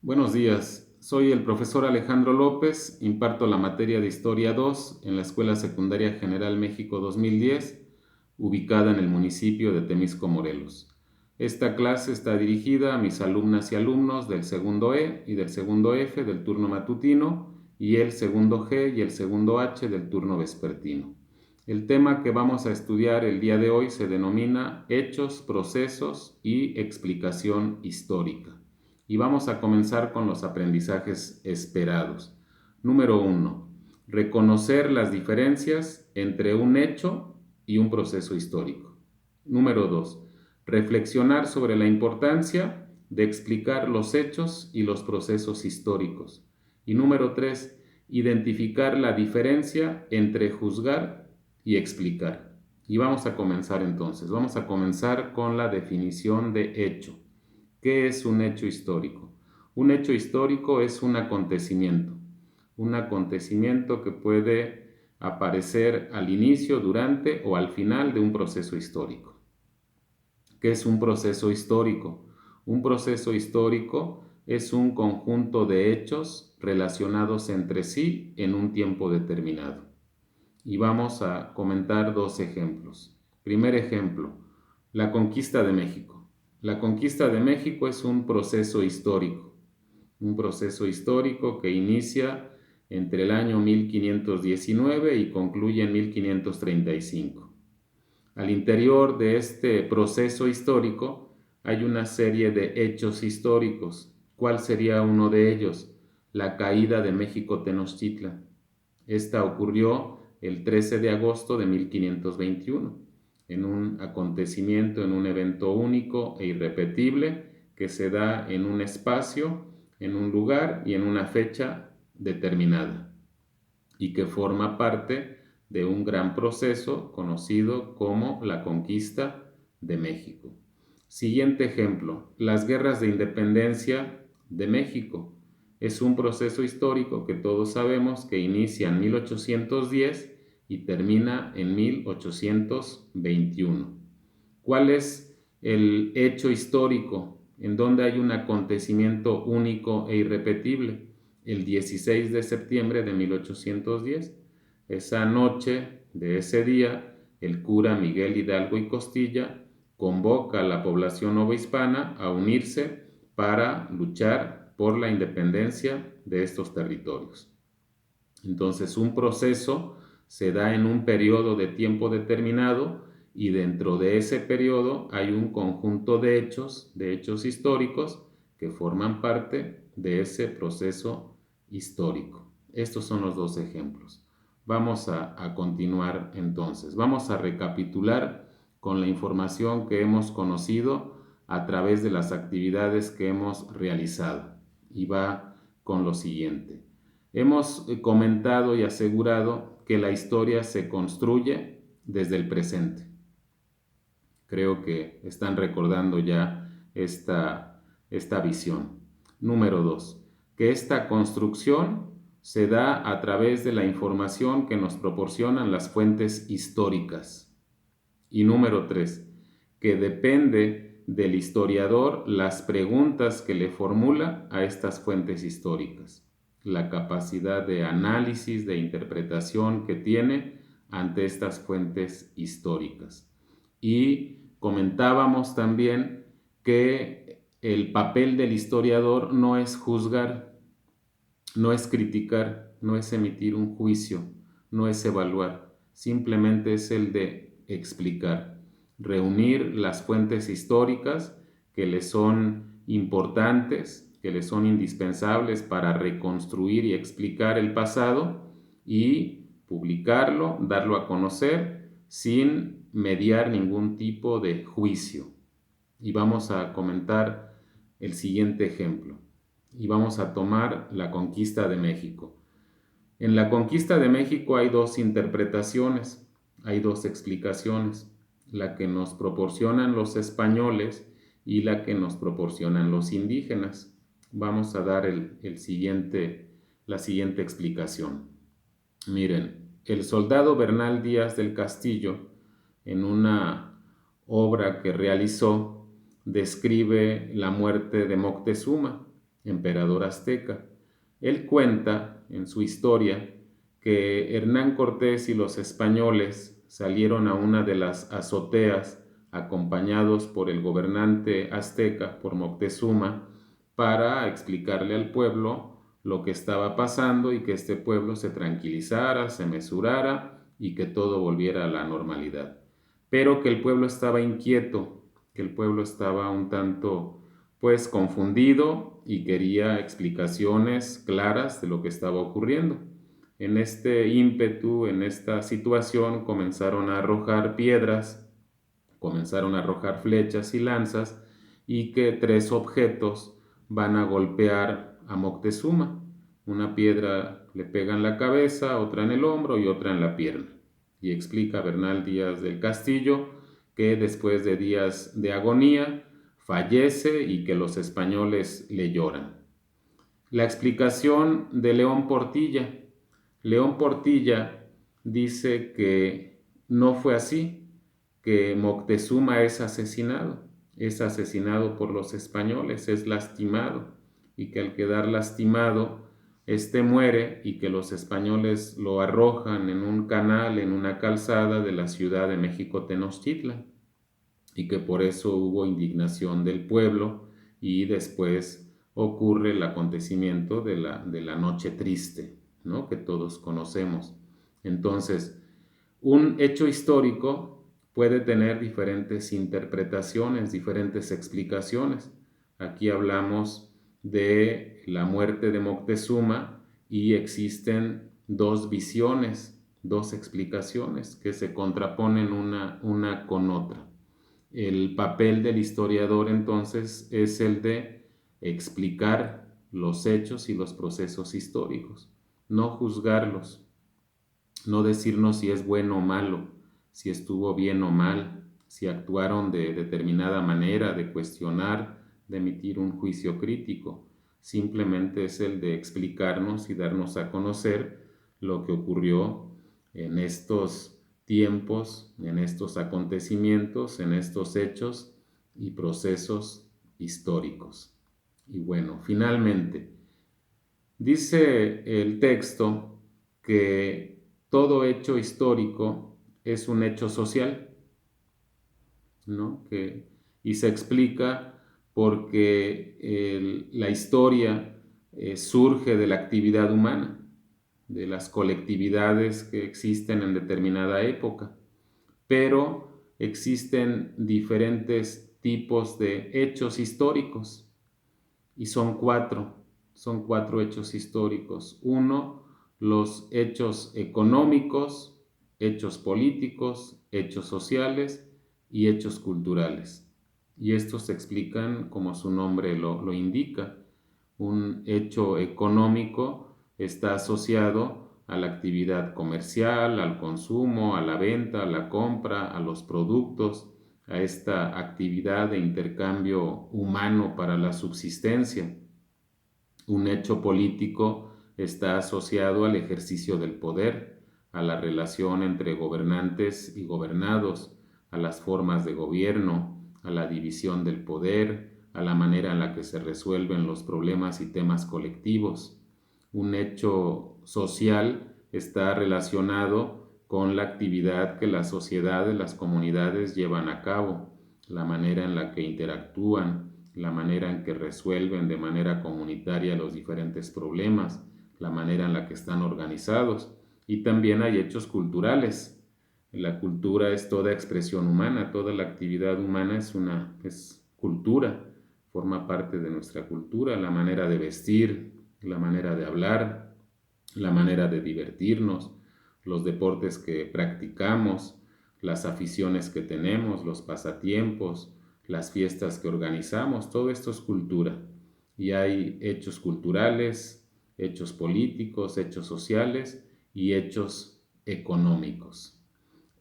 Buenos días, soy el profesor Alejandro López, imparto la materia de Historia 2 en la Escuela Secundaria General México 2010, ubicada en el municipio de Temisco, Morelos. Esta clase está dirigida a mis alumnas y alumnos del segundo E y del segundo F del turno matutino y el segundo G y el segundo H del turno vespertino. El tema que vamos a estudiar el día de hoy se denomina Hechos, Procesos y Explicación Histórica. Y vamos a comenzar con los aprendizajes esperados. Número 1. Reconocer las diferencias entre un hecho y un proceso histórico. Número 2. Reflexionar sobre la importancia de explicar los hechos y los procesos históricos. Y número 3. Identificar la diferencia entre juzgar y explicar. Y vamos a comenzar entonces. Vamos a comenzar con la definición de hecho. ¿Qué es un hecho histórico? Un hecho histórico es un acontecimiento que puede aparecer al inicio, durante o al final de un proceso histórico. ¿Qué es un proceso histórico? Un proceso histórico es un conjunto de hechos relacionados entre sí en un tiempo determinado. Y vamos a comentar dos ejemplos. Primer ejemplo, la conquista de México. La conquista de México es un proceso histórico que inicia entre el año 1519 y concluye en 1535. Al interior de este proceso histórico hay una serie de hechos históricos. ¿Cuál sería uno de ellos? La caída de México Tenochtitlan. Esta ocurrió el 13 de agosto de 1521, en un acontecimiento, en un evento único e irrepetible que se da en un espacio, en un lugar y en una fecha determinada, y que forma parte de un gran proceso conocido como la conquista de México. Siguiente ejemplo, las guerras de independencia de México. Es un proceso histórico que todos sabemos que inicia en 1810 y termina en 1821. ¿Cuál es el hecho histórico en donde hay un acontecimiento único e irrepetible? El 16 de septiembre de 1810. Esa noche de ese día, el cura Miguel Hidalgo y Costilla convoca a la población novohispana a unirse para luchar por la independencia de estos territorios. Entonces, un proceso se da en un periodo de tiempo determinado y dentro de ese periodo hay un conjunto de hechos históricos que forman parte de ese proceso histórico. Estos son los dos ejemplos. Vamos a continuar entonces. Vamos a recapitular con la información que hemos conocido a través de las actividades que hemos realizado. Y va con lo siguiente. Hemos comentado y asegurado que la historia se construye desde el presente. Creo que están recordando ya esta visión. Número 2. Que esta construcción se da a través de la información que nos proporcionan las fuentes históricas. Y número 3. Que depende del historiador las preguntas que le formula a estas fuentes históricas, la capacidad de análisis, de interpretación que tiene ante estas fuentes históricas. Y comentábamos también que el papel del historiador no es juzgar, no es criticar, no es emitir un juicio, no es evaluar, simplemente es el de explicar, reunir las fuentes históricas que le son importantes, que le son indispensables para reconstruir y explicar el pasado y publicarlo, darlo a conocer sin mediar ningún tipo de juicio. Y vamos a comentar el siguiente ejemplo. Y vamos a tomar la conquista de México. En la conquista de México hay dos interpretaciones, hay dos explicaciones, la que nos proporcionan los españoles y la que nos proporcionan los indígenas. Vamos a dar la siguiente explicación. Miren, el soldado Bernal Díaz del Castillo, en una obra que realizó, describe la muerte de Moctezuma emperador azteca. Él cuenta en su historia que Hernán Cortés y los españoles salieron a una de las azoteas acompañados por el gobernante azteca, por Moctezuma, para explicarle al pueblo lo que estaba pasando y que este pueblo se tranquilizara, se mesurara y que todo volviera a la normalidad. Pero que el pueblo estaba inquieto, que el pueblo estaba un tanto pues confundido y quería explicaciones claras de lo que estaba ocurriendo. En este ímpetu, en esta situación, comenzaron a arrojar piedras, comenzaron a arrojar flechas y lanzas, y que tres objetos van a golpear a Moctezuma. Una piedra le pega en la cabeza, otra en el hombro y otra en la pierna. Y explica Bernal Díaz del Castillo que después de días de agonía fallece y que los españoles le lloran. La explicación de León Portilla. León Portilla dice que no fue así, que Moctezuma es asesinado por los españoles, es lastimado, y que al quedar lastimado, éste muere y que los españoles lo arrojan en un canal, en una calzada de la ciudad de México Tenochtitlan, y que por eso hubo indignación del pueblo y después ocurre el acontecimiento de la Noche Triste, ¿no? Que todos conocemos. Entonces, un hecho histórico puede tener diferentes interpretaciones, diferentes explicaciones. Aquí hablamos de la muerte de Moctezuma y existen dos visiones, dos explicaciones que se contraponen una con otra. El papel del historiador entonces es el de explicar los hechos y los procesos históricos, no juzgarlos, no decirnos si es bueno o malo, si estuvo bien o mal, si actuaron de determinada manera, de cuestionar, de emitir un juicio crítico. Simplemente es el de explicarnos y darnos a conocer lo que ocurrió en estos tiempos, en estos acontecimientos, en estos hechos y procesos históricos. Y bueno, finalmente, dice el texto que todo hecho histórico es un hecho social, ¿no? Y se explica porque la historia surge de la actividad humana, de las colectividades que existen en determinada época, pero existen diferentes tipos de hechos históricos y son cuatro hechos históricos. Uno, los hechos económicos, hechos políticos, hechos sociales y hechos culturales. Y estos se explican como su nombre lo indica. Un hecho económico está asociado a la actividad comercial, al consumo, a la venta, a la compra, a los productos, a esta actividad de intercambio humano para la subsistencia. Un hecho político está asociado al ejercicio del poder, a la relación entre gobernantes y gobernados, a las formas de gobierno, a la división del poder, a la manera en la que se resuelven los problemas y temas colectivos. Un hecho social está relacionado con la actividad que las sociedades, las comunidades llevan a cabo, la manera en la que interactúan, la manera en que resuelven de manera comunitaria los diferentes problemas, la manera en la que están organizados. Y también hay hechos culturales. La cultura es toda expresión humana, toda la actividad humana es cultura, forma parte de nuestra cultura, la manera de vestir, la manera de hablar, la manera de divertirnos, los deportes que practicamos, las aficiones que tenemos, los pasatiempos, las fiestas que organizamos, todo esto es cultura. Y hay hechos culturales, hechos políticos, hechos sociales y hechos económicos.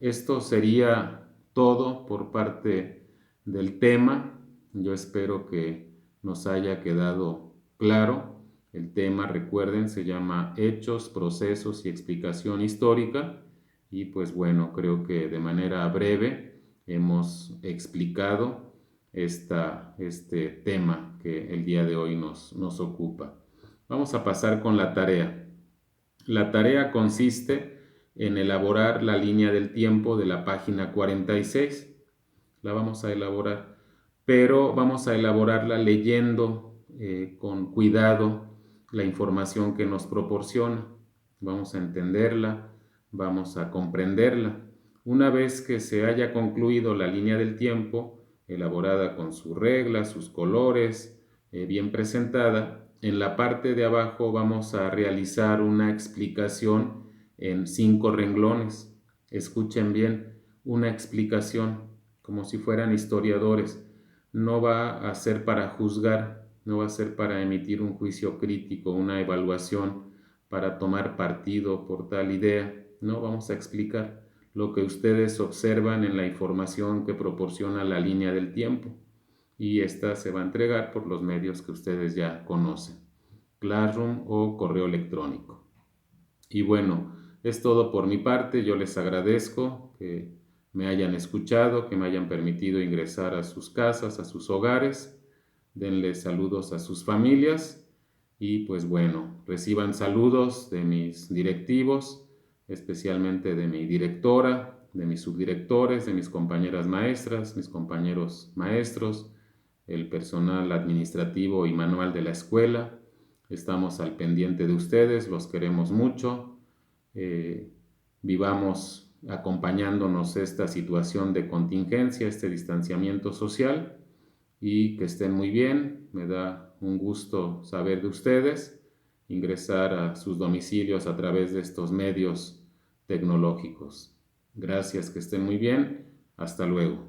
Esto sería todo por parte del tema. Yo espero que nos haya quedado claro. El tema, recuerden, se llama Hechos, Procesos y Explicación Histórica. Y pues bueno, creo que de manera breve hemos explicado este tema que el día de hoy nos ocupa. Vamos a pasar con la tarea. La tarea consiste en elaborar la línea del tiempo de la página 46. La vamos a elaborar, pero vamos a elaborarla leyendo con cuidado la información que nos proporciona. Vamos a entenderla, vamos a comprenderla. Una vez que se haya concluido la línea del tiempo, elaborada con sus reglas, sus colores, bien presentada, en la parte de abajo vamos a realizar una explicación en 5 renglones. Escuchen bien, una explicación como si fueran historiadores. No va a ser para juzgar, no va a ser para emitir un juicio crítico, una evaluación, para tomar partido por tal idea. No, vamos a explicar lo que ustedes observan en la información que proporciona la línea del tiempo, y esta se va a entregar por los medios que ustedes ya conocen, Classroom o correo electrónico. Y bueno, es todo por mi parte. Yo les agradezco que me hayan escuchado, que me hayan permitido ingresar a sus casas, a sus hogares. Denle saludos a sus familias y pues bueno, reciban saludos de mis directivos, especialmente de mi directora, de mis subdirectores, de mis compañeras maestras, mis compañeros maestros, el personal administrativo y manual de la escuela. Estamos al pendiente de ustedes, los queremos mucho. Vivamos acompañándonos esta situación de contingencia, este distanciamiento social, y que estén muy bien. Me da un gusto saber de ustedes, ingresar a sus domicilios a través de estos medios tecnológicos. Gracias, que estén muy bien. Hasta luego.